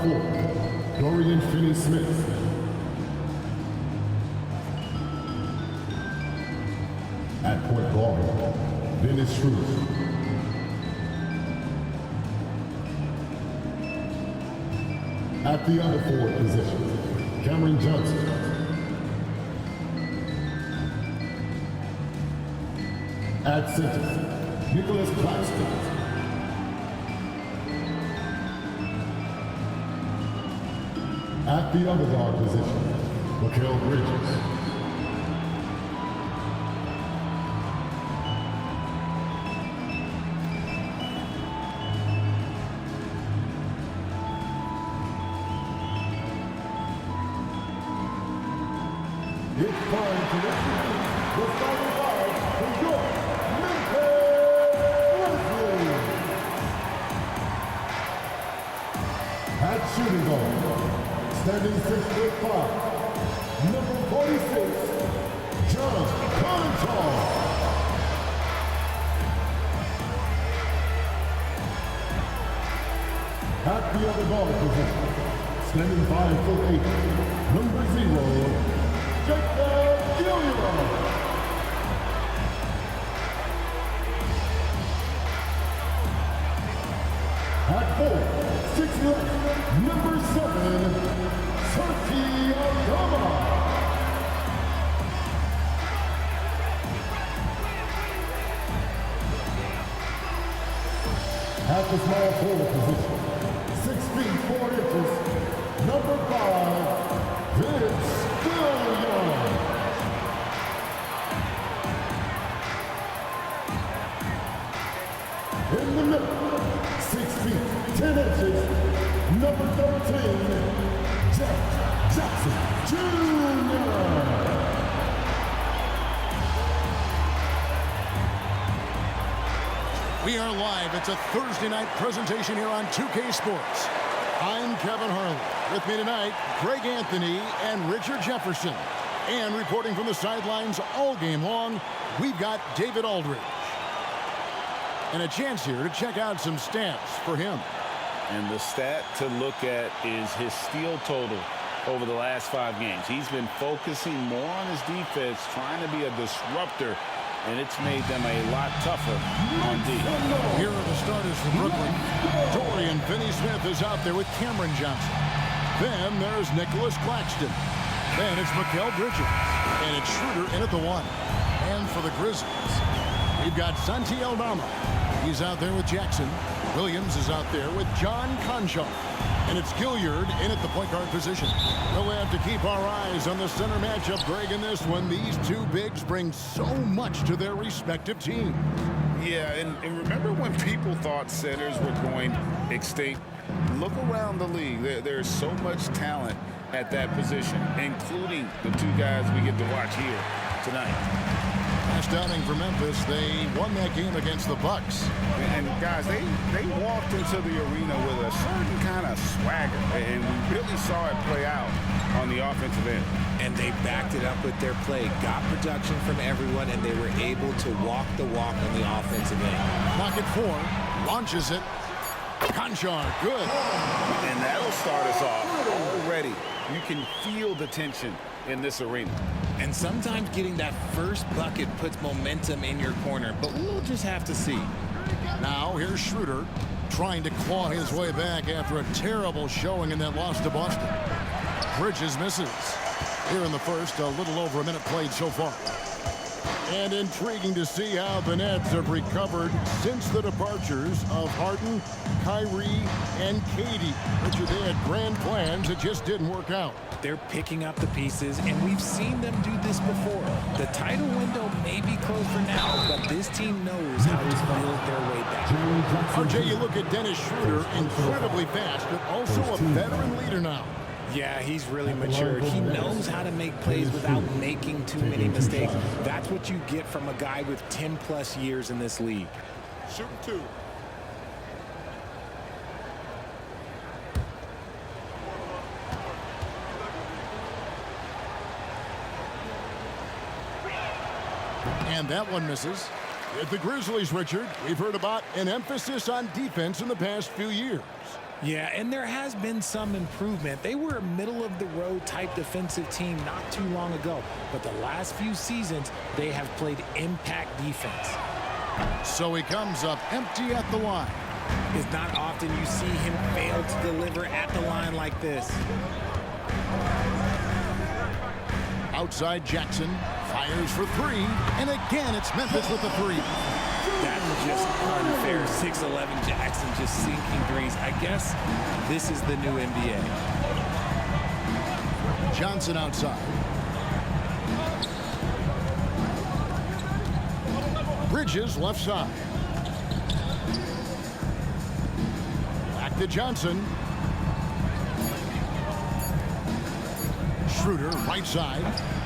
4, Dorian Finney-Smith. At point guard, Dennis Schroeder. At the other forward position, Cameron Johnson. At center, Nicholas Claxton. At the other guard position, Mikal Bridges. It's time to execute the starting five for your Memphis Grizzlies. At shooting guard, standing 6'5", number 46, John Conchar. At the other guard position, standing 5'8", number 0, at 4, 6'9", number 7, Sergio Aldama. At the small forward position, 6 feet 4 inches, number 5, Vince Gilliam. In the middle, 6 feet 10 inches, number 13, Jeff Jackson Jr. We are live. It's a Thursday night presentation here on 2K Sports. I'm Kevin Harlan. With me tonight, Greg Anthony and Richard Jefferson. And reporting from the sidelines all game long, we've got David Aldridge. And a chance here to check out some stats for him. And the stat to look at is his steal total over the last 5 games. He's been focusing more on his defense, trying to be a disruptor, and it's made them a lot tougher on D. Here are the starters for Brooklyn. Dorian Finney-Smith is out there with Cameron Johnson. Then there's Nicholas Claxton. Then it's Mikal Bridges. And it's Schroeder in at the 1. And for the Grizzlies, we've got Santi Aldama. He's out there with Jackson. Williams is out there with John Conchar. And it's Gilliard in at the point guard position. We'll have to keep our eyes on the center matchup, Greg, in this one. These two bigs bring so much to their respective teams. Yeah, and remember when people thought centers were going extinct? Look around the league. There's so much talent at that position, including the 2 guys we get to watch here tonight. Last outing for Memphis, they won that game against the Bucks. And guys, they walked into the arena with a certain kind of swagger, and we really saw it play out on the offensive end. And they backed it up with their play, got production from everyone, and they were able to walk the walk on the offensive end. Pocket 4, launches it. Conchar, good. And that'll start us off already. You can feel the tension in this arena. And sometimes getting that first bucket puts momentum in your corner, but we'll just have to see. Now here's Schroeder trying to claw his way back after a terrible showing in that loss to Boston. Bridges misses. Here in the first, a little over a minute played so far. And intriguing to see how the Nets have recovered since the departures of Harden, Kyrie, and Katie. Richard, they had grand plans that just didn't work out. They're picking up the pieces, and we've seen them do this before. The title window may be closed for now, but this team knows how to build their way back. RJ, you look at Dennis Schroeder, incredibly fast, but also a veteran leader now. Yeah, he's really matured. He knows how to make plays without making too many mistakes. That's what you get from a guy with 10-plus years in this league. Shoot 2. And that one misses. With the Grizzlies, Richard, we've heard about an emphasis on defense in the past few years. Yeah, and there has been some improvement. They were a middle-of-the-road type defensive team not too long ago, but the last few seasons, they have played impact defense. So he comes up empty at the line. It's not often you see him fail to deliver at the line like this. Outside Jackson fires for three, and again it's Memphis with the three. That's just unfair. 6'11" Jackson just sinking threes. I guess this is the new NBA. Johnson outside. Bridges left side. Back to Johnson. Schroeder right side,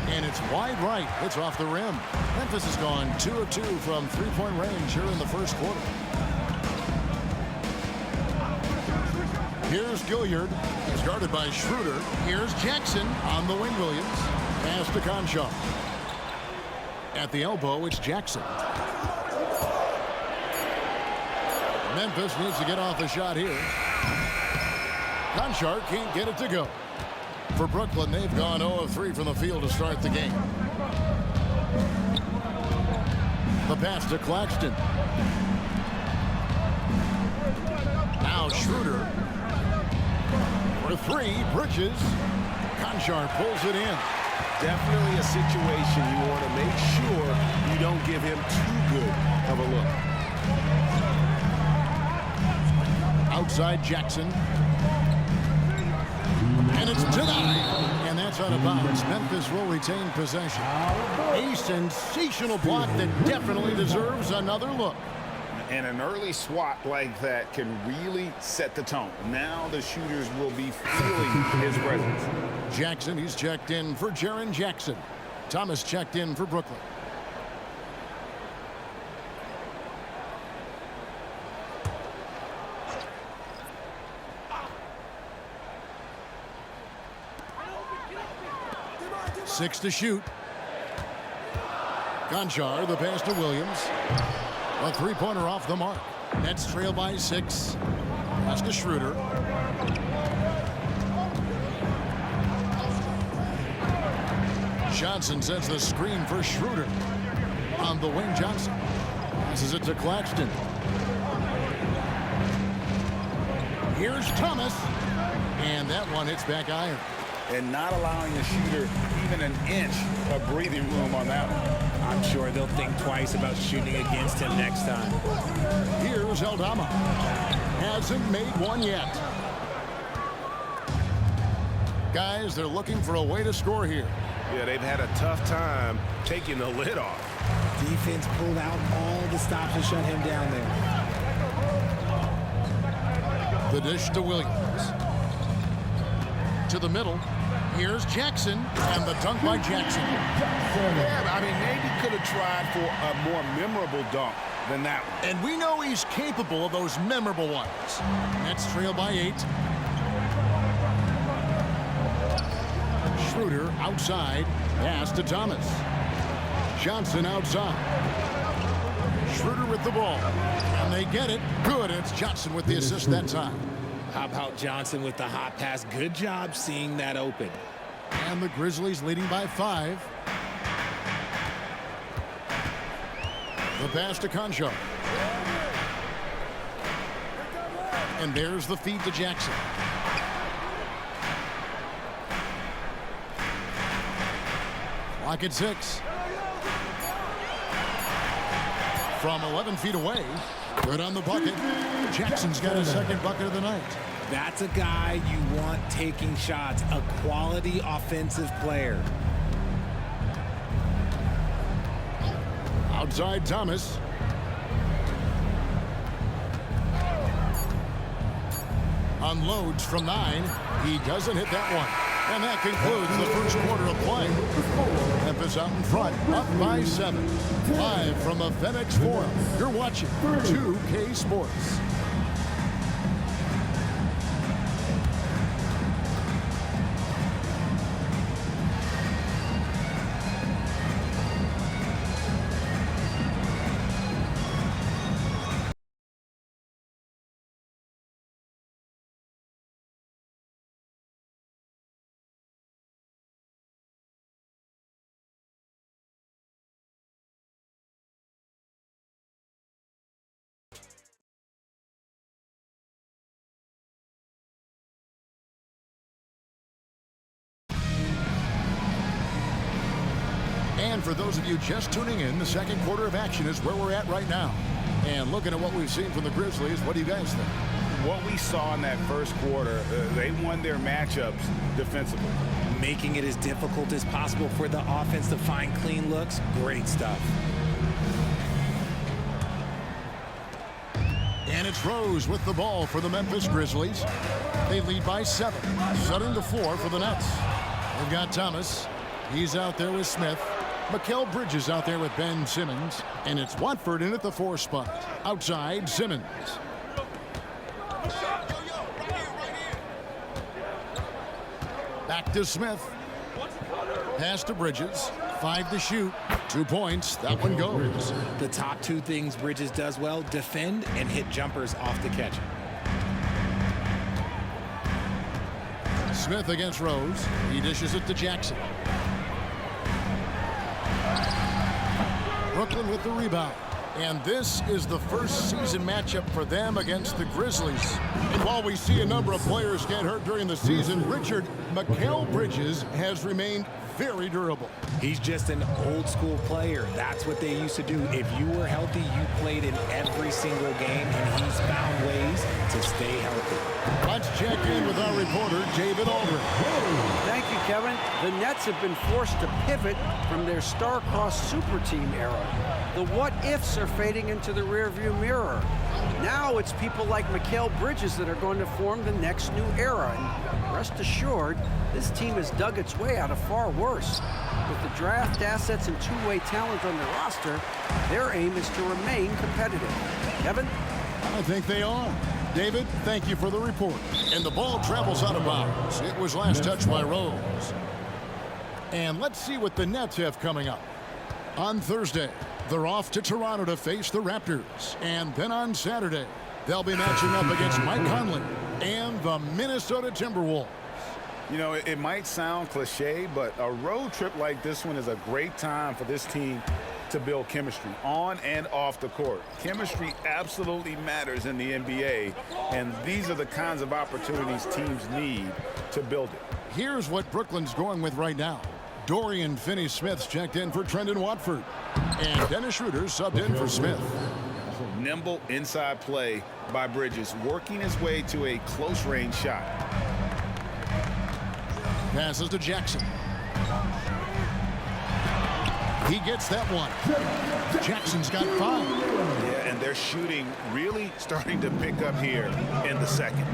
and it's wide right. It's off the rim. Memphis has gone 2 of 2 from three-point range here in the first quarter. Here's Gilliard. He's guarded by Schroeder. Here's Jackson on the wing. Williams. Pass to Conchar. At the elbow, it's Jackson. Memphis needs to get off the shot here. Conchar can't get it to go. For Brooklyn, they've gone 0 of 3 from the field to start the game. The pass to Claxton. Now Schroeder. For three, Bridges. Conchar pulls it in. Definitely a situation you want to make sure you don't give him too good of a look. Outside Jackson. And it's denied. And that's out of bounds. Memphis will retain possession. A sensational block that definitely deserves another look. And an early swat like that can really set the tone. Now the shooters will be feeling his presence. Jackson, he's checked in for Jaren Jackson. Thomas checked in for Brooklyn. Six to shoot. Conchar, the pass to Williams. A three-pointer off the mark. Nets trail by 6. Pass to Schroeder. Johnson sets the screen for Schroeder. On the wing, Johnson. Passes it to Claxton. Here's Thomas. And that one hits back iron. And not allowing the shooter even an inch of breathing room on that one. I'm sure they'll think twice about shooting against him next time. Here's Aldama. Hasn't made one yet. Guys, they're looking for a way to score here. Yeah, they've had a tough time taking the lid off. Defense pulled out all the stops to shut him down there. The dish to Williams. To the middle. Here's Jackson, and the dunk by Jackson. Yeah, I mean, maybe could have tried for a more memorable dunk than that one. And we know he's capable of those memorable ones. Nets trail by 8. Schroeder outside. Pass to Thomas. Johnson outside. Schroeder with the ball. And they get it. Good. It's Johnson with the assist that time. How about Johnson with the hot pass? Good job seeing that open. And the Grizzlies leading by 5. The pass to Conchar. And there's the feed to Jackson. Clock at 6. From 11 feet away. Good on the bucket. Jackson's got his second bucket of the night. That's a guy you want taking shots, a quality offensive player. Outside Thomas. Unloads from 9. He doesn't hit that one. And that concludes the first quarter of play. Memphis out in front, up by 7. Live from the FedEx Forum, you're watching 2K Sports. And for those of you just tuning in, the second quarter of action is where we're at right now. And looking at what we've seen from the Grizzlies, what do you guys think? What we saw in that first quarter, they won their matchups defensively. Making it as difficult as possible for the offense to find clean looks. Great stuff. And it's Rose with the ball for the Memphis Grizzlies. They lead by 7. 7-4 for the Nets. They've got Thomas. He's out there with Smith. Mikal Bridges out there with Ben Simmons. And it's Watford in at the 4 spot. Outside, Simmons. Back to Smith. Pass to Bridges. 5 to shoot. 2 points. That one goes. The top 2 things Bridges does well: defend and hit jumpers off the catch. Smith against Rose. He dishes it to Jackson. Brooklyn with the rebound. And this is the first season matchup for them against the Grizzlies. And while we see a number of players get hurt during the season, Richard, Mikal Bridges has remained very durable. He's just an old school player. That's what they used to do. If you were healthy, you played in every single game, and he's found ways to stay healthy. Let's check in with our reporter, David Aldridge. Thank you, Kevin. The Nets have been forced to pivot from their star-crossed super team era. The what-ifs are fading into the rearview mirror. Now it's people like Mikal Bridges that are going to form the next new era. And rest assured, this team has dug its way out of far worse. With the draft assets and two-way talent on their roster, their aim is to remain competitive. Kevin? I think they are. David, thank you for the report. And the ball travels out of bounds. It was last touched by Rose. And let's see what the Nets have coming up. On Thursday, they're off to Toronto to face the Raptors. And then on Saturday, they'll be matching up against Mike Conley and the Minnesota Timberwolves. You know, it might sound cliche, but a road trip like this one is a great time for this team to build chemistry on and off the court. Chemistry absolutely matters in the NBA, and these are the kinds of opportunities teams need to build it. Here's what Brooklyn's going with right now. Dorian Finney-Smith's checked in for Trendon Watford, and Dennis Schroeder subbed in for Smith. Nimble inside play by Bridges, working his way to a close-range shot. Passes to Jackson. He gets that one. Jackson's got 5. Yeah, and they're shooting really starting to pick up here in the second.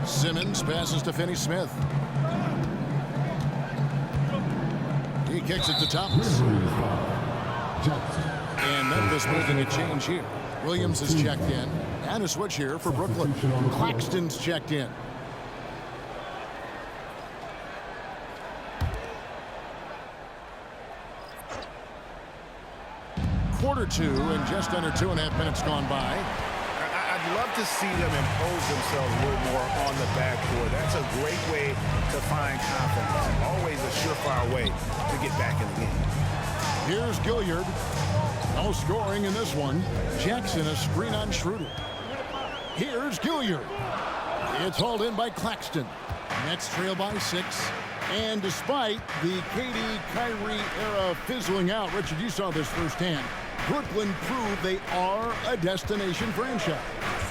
Simmons passes to Finney-Smith. He kicks it to Thomas. And Memphis making a change here. Williams is checked in. And a switch here for Brooklyn. Claxton's checked in. Quarter 2 and just under 2.5 minutes gone by. I'd love to see them impose themselves a little more on the backcourt. That's a great way to find confidence. Always a surefire way to get back in the game. Here's Gilliard. No scoring in this one. Jackson a screen on Schroeder. Here's Gilliard. It's hauled in by Claxton. Nets trail by 6. And despite the KD-Kyrie era fizzling out, Richard, you saw this firsthand. Brooklyn proved they are a destination franchise.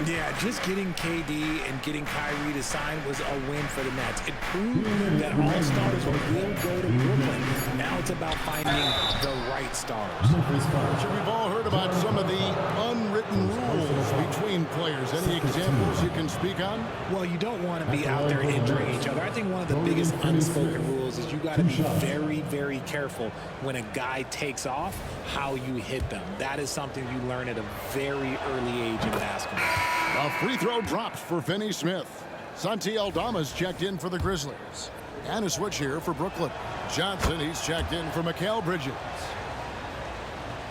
Yeah, just getting KD and getting Kyrie to sign was a win for the Nets. It proved that all stars will go to Brooklyn. Now it's about finding the right stars. Richard, we've all heard about some of the unwritten rules between players. Any examples you can speak on? Well, you don't want to be out there injuring each other. I think one of the biggest unspoken rules is you got to be very, very careful when a guy takes off, how you hit them. That is something you learn at a very early age in basketball. A free throw drops for Finney-Smith. Santi Aldama's checked in for the Grizzlies. And a switch here for Brooklyn. Johnson, he's checked in for Mikal Bridges.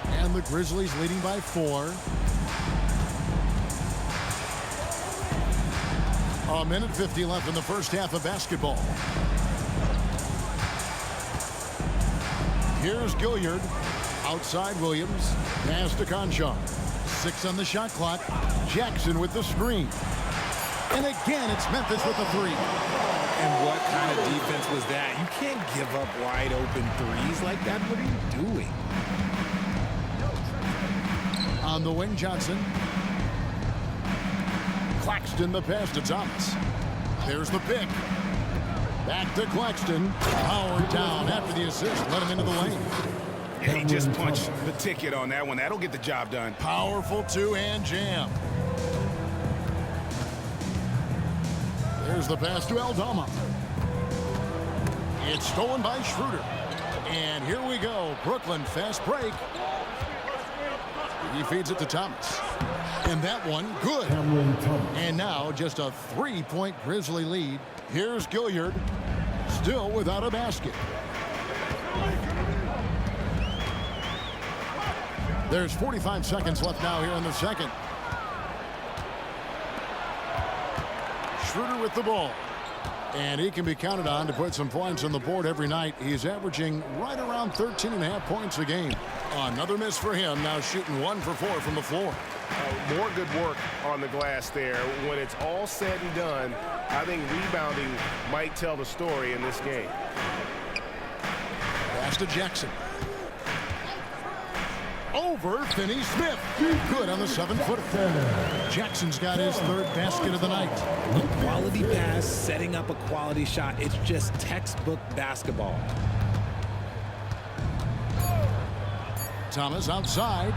And the Grizzlies leading by 4. A minute 50 left in the first half of basketball. Here's Gilliard. Outside Williams. Pass to Conchar. 6 on the shot clock. Jackson with the screen. And again, it's Memphis with the 3. And what kind of defense was that? You can't give up wide open threes like that. What are you doing? On the wing, Johnson. Claxton the pass to Thomas. There's the pick. Back to Claxton. Powered down after the assist. Let him into the lane. He just punched the ticket on that one. That'll get the job done. Powerful two-hand jam. There's the pass to Aldama. It's stolen by Schroeder. And here we go. Brooklyn fast break. He feeds it to Thomas. And that one, good. And now just a 3-point Grizzly lead. Here's Gilliard, still without a basket. There's 45 seconds left now here in the second. Schroeder with the ball. And he can be counted on to put some points on the board every night. He's averaging right around 13.5 points a game. Another miss for him, now shooting 1 for 4 from the floor. More good work on the glass there. When it's all said and done, I think rebounding might tell the story in this game. Pass to Jackson. Over Finney-Smith. Good on the 7-footer. Jackson's got his 3rd basket of the night. A quality pass, setting up a quality shot. It's just textbook basketball. Thomas outside.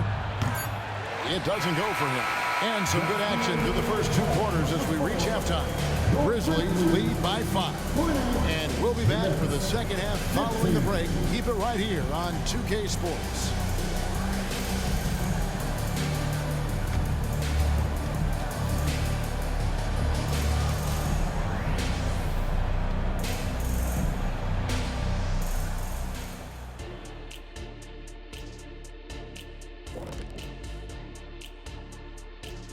It doesn't go for him. And some good action through the first 2 quarters as we reach halftime. Grizzlies lead by 5. And we'll be back for the second half following the break. Keep it right here on 2K Sports.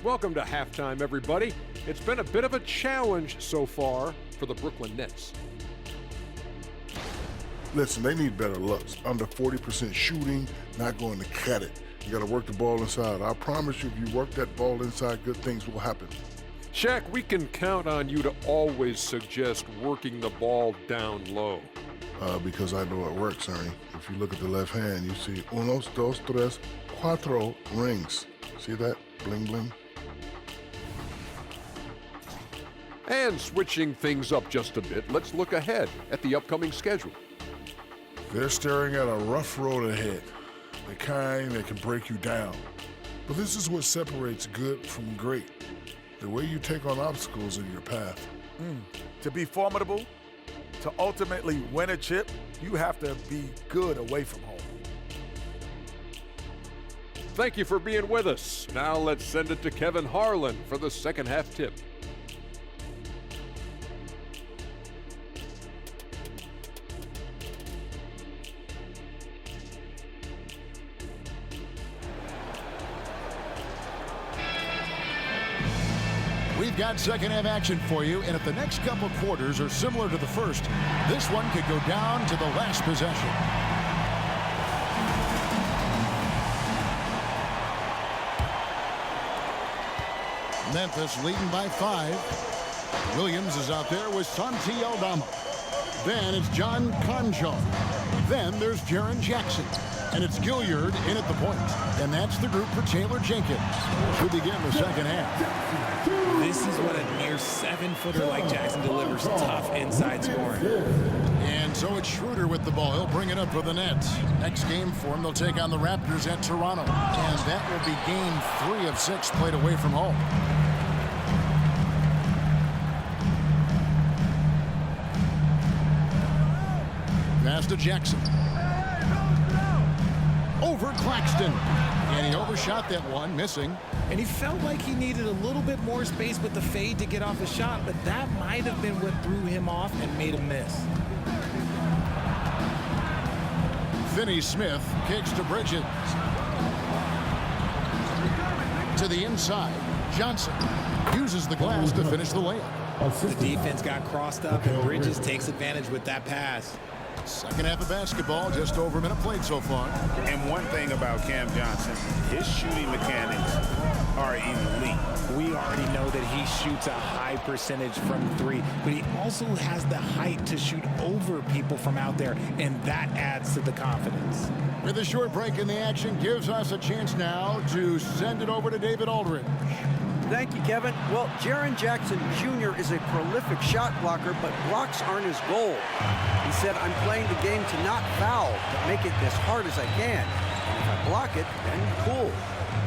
Welcome to halftime, everybody. It's been a bit of a challenge so far for the Brooklyn Nets. Listen, they need better looks. Under 40% shooting, not going to cut it. You got to work the ball inside. I promise you, if you work that ball inside, good things will happen. Shaq, we can count on you to always suggest working the ball down low. Because I know it works, Ernie. If you look at the left hand, you see unos, dos, tres, cuatro rings. See that? Bling, bling. And switching things up just a bit, let's look ahead at the upcoming schedule. They're staring at a rough road ahead, the kind that can break you down. But this is what separates good from great, the way you take on obstacles in your path. To be formidable, to ultimately win a chip, you have to be good away from home. Thank you for being with us. Now let's send it to Kevin Harlan for the second half tip. We've got second half action for you, and if the next couple quarters are similar to the first, this one could go down to the last possession. Memphis leading by 5. Williams is out there with Santi Aldama. Then it's John Conjo. Then there's Jaren Jackson. And it's Gilliard in at the point. And that's the group for Taylor Jenkins to begin the second half. This is what a near 7-footer like Jackson delivers, tough inside scoring. And so it's Schroeder with the ball. He'll bring it up for the Nets. Next game for him, they'll take on the Raptors at Toronto. And that will be game 3 of 6 played away from home. Pass to Jackson. Over Claxton. And he overshot that one, missing. And he felt like he needed a little bit more space with the fade to get off the shot, but that might have been what threw him off and made him miss. Finney-Smith kicks to Bridges. To the inside. Johnson uses the glass to finish the layup. The defense got crossed up, and Bridges takes advantage with that pass. Second half of basketball, just over a minute played so far. And one thing about Cam Johnson, his shooting mechanics are elite. We already know that he shoots a high percentage from three, but he also has the height to shoot over people from out there, and that adds to the confidence. With a short break in the action, gives us a chance now to send it over to David Aldridge. Thank you, Kevin. Well, Jaren Jackson Jr. is a prolific shot blocker, but blocks aren't his goal. He said, I'm playing the game to not foul, but make it as hard as I can. And if I block it, then cool.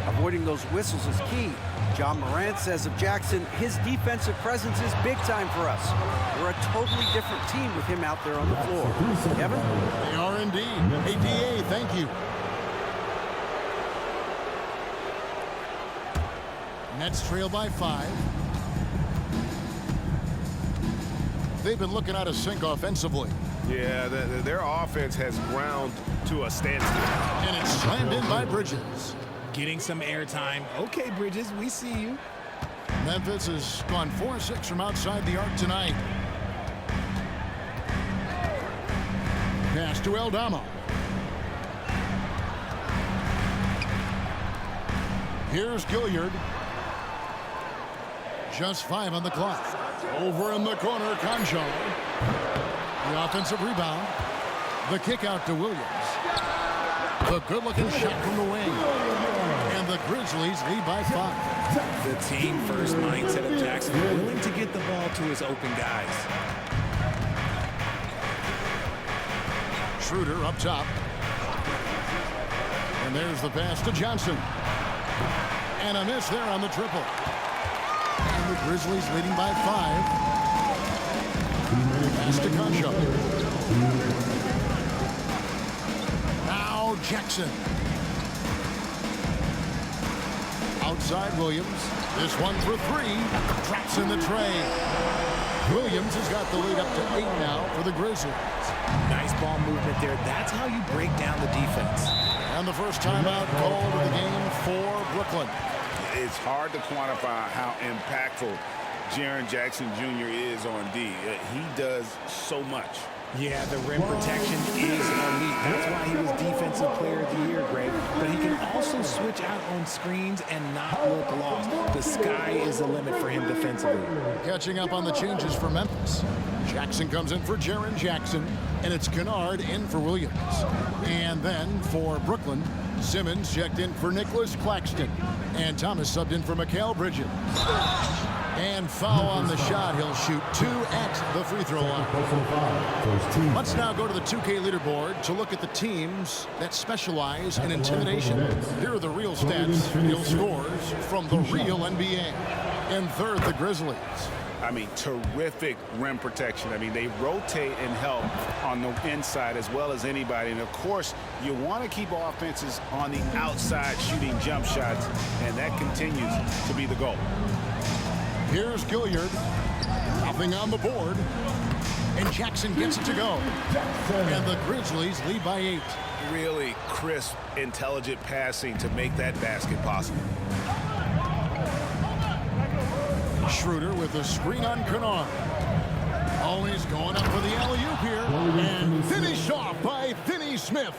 Avoiding those whistles is key. John Morant says of Jackson, his defensive presence is big time for us. We're a totally different team with him out there on the floor. Kevin? They are indeed. ADA, thank you. Nets trail by 5. They've been looking out of sync offensively. Yeah, their offense has ground to a standstill. And it's slammed in by Bridges. Getting some airtime. Okay, Bridges, we see you. Memphis has gone 4-6 from outside the arc tonight. Pass to Eldama. Here's Gilliard. Just 5 on the clock. Over in the corner, Conjo. The offensive rebound. The kick out to Williams. The good-looking shot from the wing. And the Grizzlies lead by 5. The team-first mindset of Jackson, willing to get the ball to his open guys. Schroeder up top. And there's the pass to Johnson. And a miss there on the triple. And the Grizzlies leading by 5. Pass to Conjo. Now Jackson. Outside Williams. This one for 3. Traps in the tray. Williams has got the lead up to 8 now for the Grizzlies. Nice ball movement there. That's how you break down the defense. And the first timeout called of the game for Brooklyn. It's hard to quantify how impactful Jaren Jackson Jr. is on D. He does so much. Yeah, the rim protection is elite. That's why he was Defensive Player of the Year, Greg. But he can also switch out on screens and not look lost. The sky is the limit for him defensively. Catching up on the changes for Memphis. Jackson comes in for Jaren Jackson, and it's Kennard in for Williams. And then for Brooklyn, Simmons checked in for Nicholas Claxton, and Thomas subbed in for Mikal Bridges. And foul on the shot. He'll shoot 2 at the free throw line. Let's now go to the 2K leaderboard to look at the teams that specialize in intimidation. Here are the real stats, real scores from the real NBA. In third, the Grizzlies. I mean, terrific rim protection. I mean, they rotate and help on the inside as well as anybody. And, of course, you want to keep offenses on the outside shooting jump shots, and that continues to be the goal. Here's Gilliard. Nothing on the board. And Jackson gets it to go. And the Grizzlies lead by 8. Really crisp, intelligent passing to make that basket possible. Schroeder with a screen on Kennard. Always going up for the alley-oop here. And finished off by Finney Smith.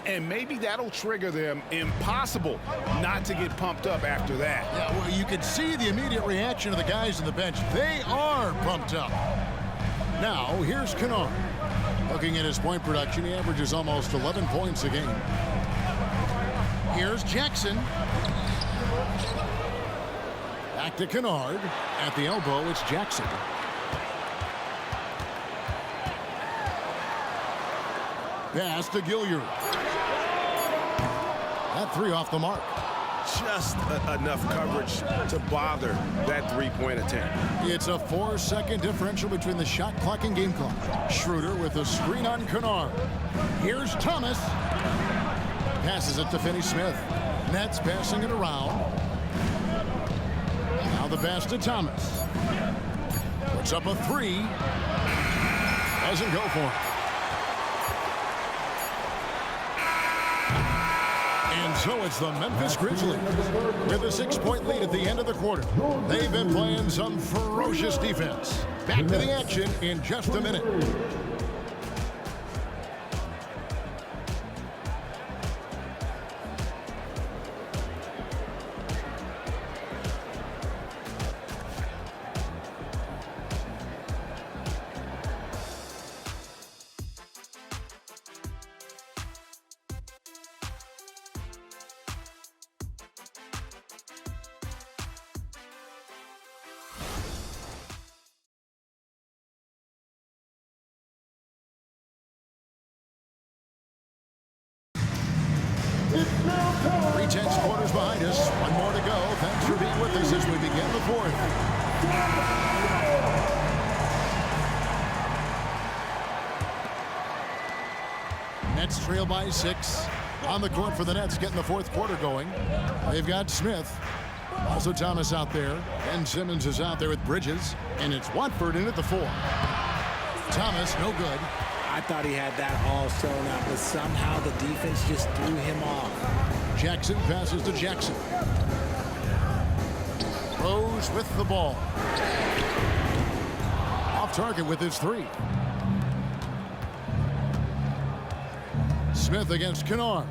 And maybe that'll trigger them. Impossible not to get pumped up after that. Yeah, well, you can see the immediate reaction of the guys on the bench. They are pumped up. Now, here's Kennard. Looking at his point production, he averages almost 11 points a game. Here's Jackson. Back to Kennard. At the elbow, it's Jackson. Pass to Gilliard. That 3 off the mark. Just enough coverage to bother that three-point attempt. It's a 4-second differential between the shot clock and game clock. Schroeder with a screen on Kennard. Here's Thomas. Passes it to Finney Smith. Nets passing it around. Now the pass to Thomas. Puts up a 3. Doesn't go for it. And so it's the Memphis Grizzlies with a 6-point lead at the end of the quarter. They've been playing some ferocious defense. Back to the action in just a minute. Nets trail by 6. On the court for the Nets, getting the fourth quarter going. They've got Smith. Also Thomas out there. Ben Simmons is out there with Bridges. And it's Watford in at the 4. Thomas, no good. I thought he had that all sewn up, but somehow the defense just threw him off. Jackson passes to Jackson. Rose with the ball. Off target with his 3. Smith against Kennard.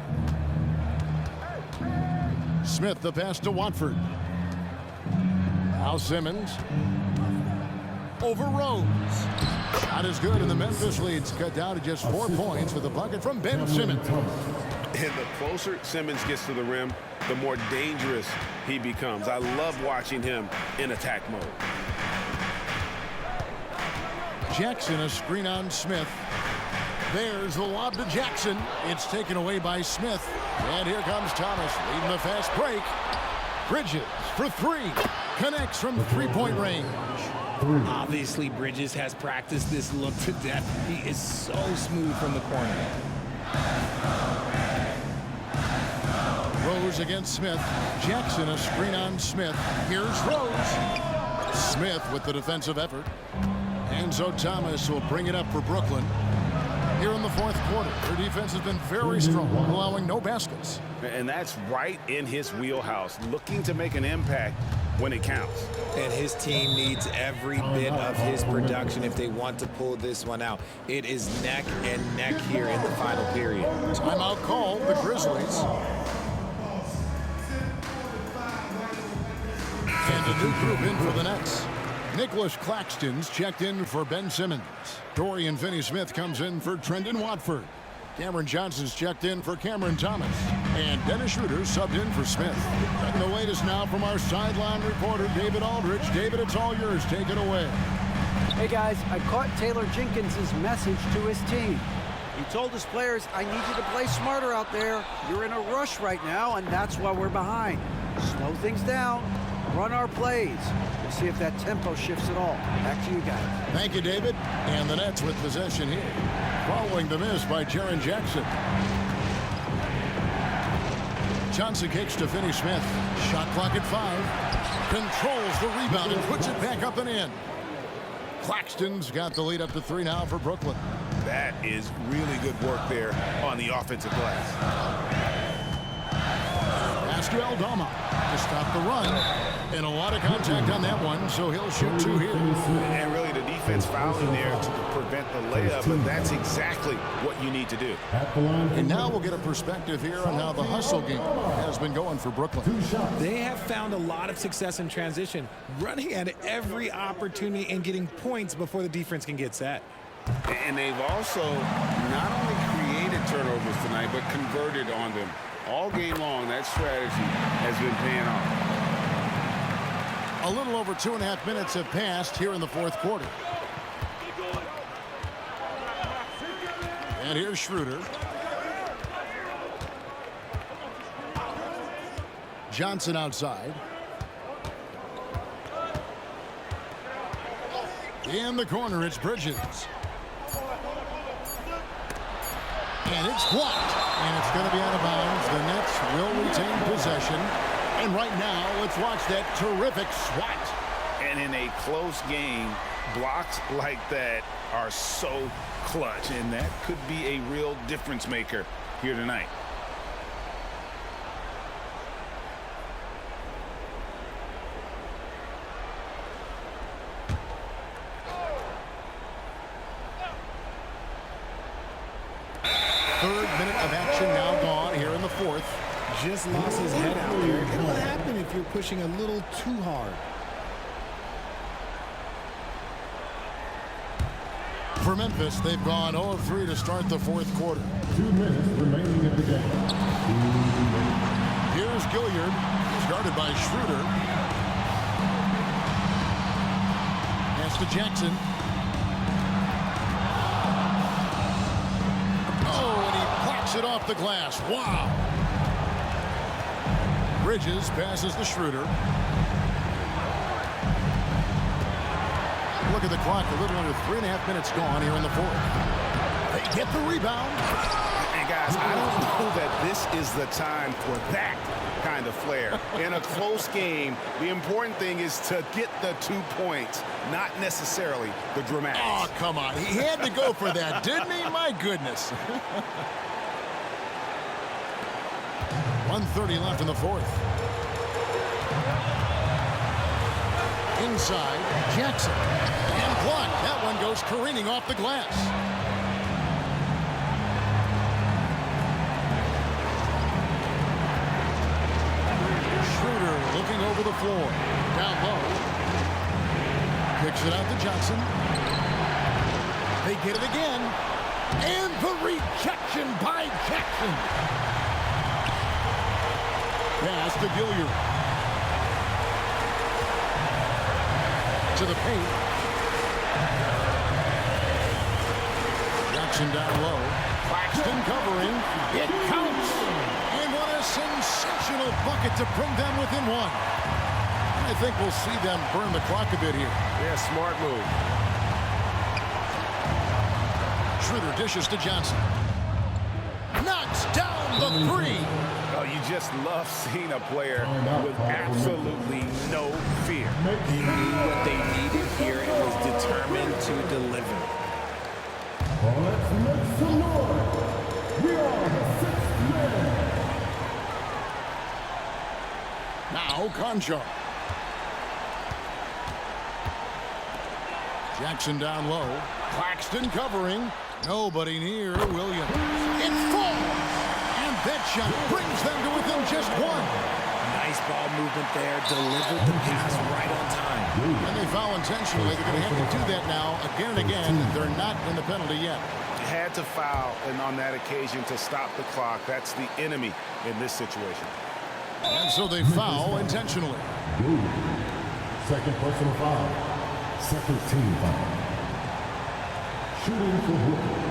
Smith the pass to Watford. Now Simmons. Over Rose. Shot is good, and the Memphis lead's cut down to just 4 points with a bucket from Ben Simmons. And the closer Simmons gets to the rim, the more dangerous he becomes. I love watching him in attack mode. Jackson, a screen on Smith. There's the lob to Jackson. It's taken away by Smith. And here comes Thomas leading the fast break. Bridges for 3. Connects from 3-point range. Obviously, Bridges has practiced this look to death. He is so smooth from the corner. Rose against Smith. Jackson, a screen on Smith. Here's Rose. Smith with the defensive effort. And so Thomas will bring it up for Brooklyn. Here in the fourth quarter, their defense has been very strong, allowing no baskets. And that's right in his wheelhouse, looking to make an impact when it counts. And his team needs every bit of his production if they want to pull this one out. It is neck and neck here in the final period. Timeout called, the Grizzlies. And a new group in for the Nets. Nicholas Claxton's checked in for Ben Simmons. Dorian Finney-Smith comes in for Trendon Watford. Cameron Johnson's checked in for Cameron Thomas. And Dennis Schroeder subbed in for Smith. And the latest now from our sideline reporter, David Aldridge. David, it's all yours. Take it away. Hey, guys, I caught Taylor Jenkins' message to his team. He told his players, I need you to play smarter out there. You're in a rush right now, and that's why we're behind. Slow things down. Run our plays. We'll see if that tempo shifts at all. Back to you guys. Thank you, David. And the Nets with possession here. Following the miss by Jaren Jackson. Johnson kicks to Finney-Smith. Shot clock at 5. Controls the rebound and puts it back up and in. Claxton's got the lead up to 3 now for Brooklyn. That is really good work there on the offensive glass. Pass to Aldama to stop the run. And a lot of contact on that one, so he'll shoot 2 here. And really the defense fouling there to prevent the layup, and that's exactly what you need to do. And now we'll get a perspective here on how the hustle game has been going for Brooklyn. They have found a lot of success in transition, running at every opportunity and getting points before the defense can get set. And they've also not only created turnovers tonight, but converted on them. All game long, that strategy has been paying off. A little over 2.5 minutes have passed here in the fourth quarter. And here's Schroeder. Johnson outside. In the corner, it's Bridges. And it's blocked. And it's going to be out of bounds. The Nets will retain possession. And right now, let's watch that terrific swat. And in a close game, blocks like that are so clutch. And that could be a real difference maker here tonight. Third minute of action now gone here in the fourth. Just lost his head out there. And what happened if you're pushing a little too hard? For Memphis, they've gone 0 of 3 to start the fourth quarter. 2 minutes remaining in the game. Here's Gilliard, started by Schroeder. Pass to Jackson. Oh, and he blocks it off the glass. Wow. Bridges passes to Schroeder. Look at the clock. A little under 3.5 minutes gone here in the fourth. They get the rebound. And guys, I don't know that this is the time for that kind of flair. In a close game, the important thing is to get the 2 points, not necessarily the dramatics. Oh, come on. He had to go for that, didn't he? My goodness. 1:30 left in the fourth. Inside, Jackson. And blocked. That one goes careening off the glass. Schroeder looking over the floor. Down low. Kicks it out to Johnson. They get it again. And the rejection by Jackson. Pass to Gilliard. To the paint. Jackson down low. Claxton covering. It counts. And what a sensational bucket to bring them within one. I think we'll see them burn the clock a bit here. Yeah, smart move. Schroeder dishes to Johnson. Knocks down the three. Oh, you just love seeing a player with absolutely no fear. He knew what they needed here and was determined to deliver. Let's make some noise. We are the sixth man. Now Conchar. Jackson down low. Claxton covering. Nobody near Williams. It falls. And that shot brings them to within just one. Nice ball movement there. Delivered the pass right on time. And they foul intentionally. They're going to have to do that now again and again. They're not in the penalty yet. Had to foul, and on that occasion to stop the clock. That's the enemy in this situation. And so they foul intentionally. Second personal foul. Second team foul. Shooting for Brooklyn.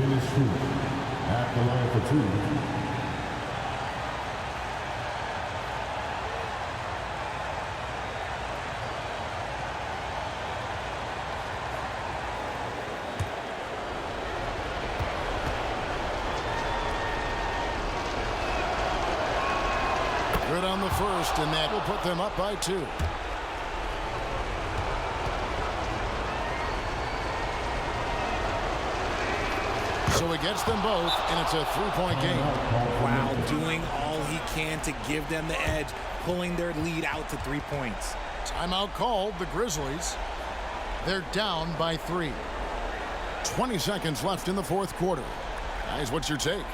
Dennis Schroeder. At the line for two. Good on the first, and that will put them up by 2. So he gets them both, and it's a 3-point game. Wow, doing all he can to give them the edge, pulling their lead out to 3 points. Timeout called, the Grizzlies. They're down by 3. 20 seconds left in the fourth quarter. Guys, what's your take?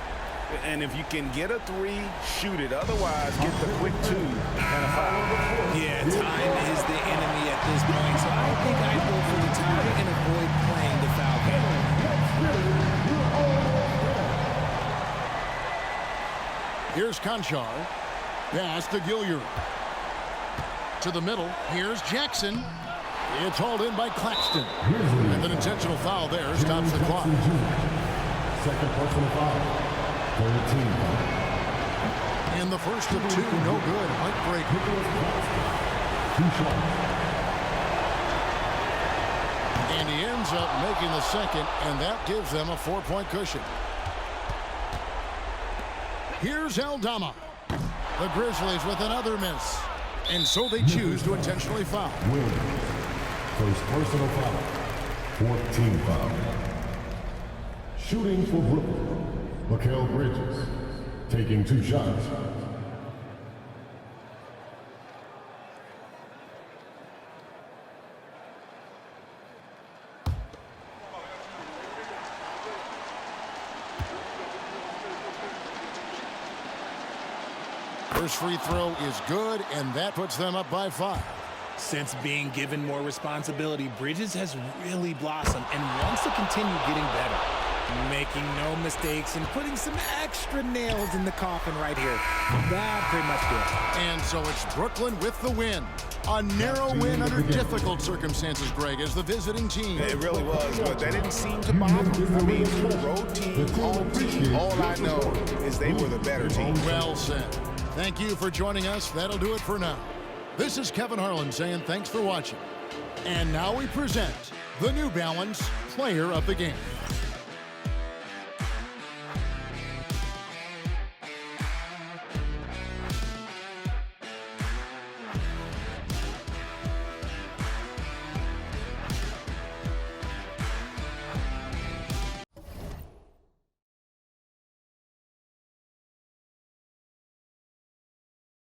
And if you can get a 3, shoot it. Otherwise, get the quick 2 and a foul. Yeah, time is the enemy at this point, so I think I'd go for the tie and avoid playing the foul game. Here's Conchar. Pass to Gilliard. To the middle. Here's Jackson. It's hauled in by Claxton. And an intentional foul there stops the clock. Second personal foul. 13. And the first of 2, no good. Heartbreak. 2 shots. And he ends up making the second, and that gives them a 4-point cushion. Here's Aldama. The Grizzlies with another miss. And so they choose to intentionally foul. First personal foul. 14 foul. Shooting for Brooklyn. Mikal Bridges. Taking 2 shots. First free throw is good, and that puts them up by 5. Since being given more responsibility, Bridges has really blossomed and wants to continue getting better. Making no mistakes and putting some extra nails in the coffin right here. That pretty much did it. And so it's Brooklyn with the win. A narrow win under difficult circumstances, Greg, as the visiting team. It really was, but that didn't seem to bother them. I mean, road team, home team, all I know is they were the better team. Well said. Thank you for joining us. That'll do it for now. This is Kevin Harlan saying thanks for watching. And now we present the New Balance Player of the Game.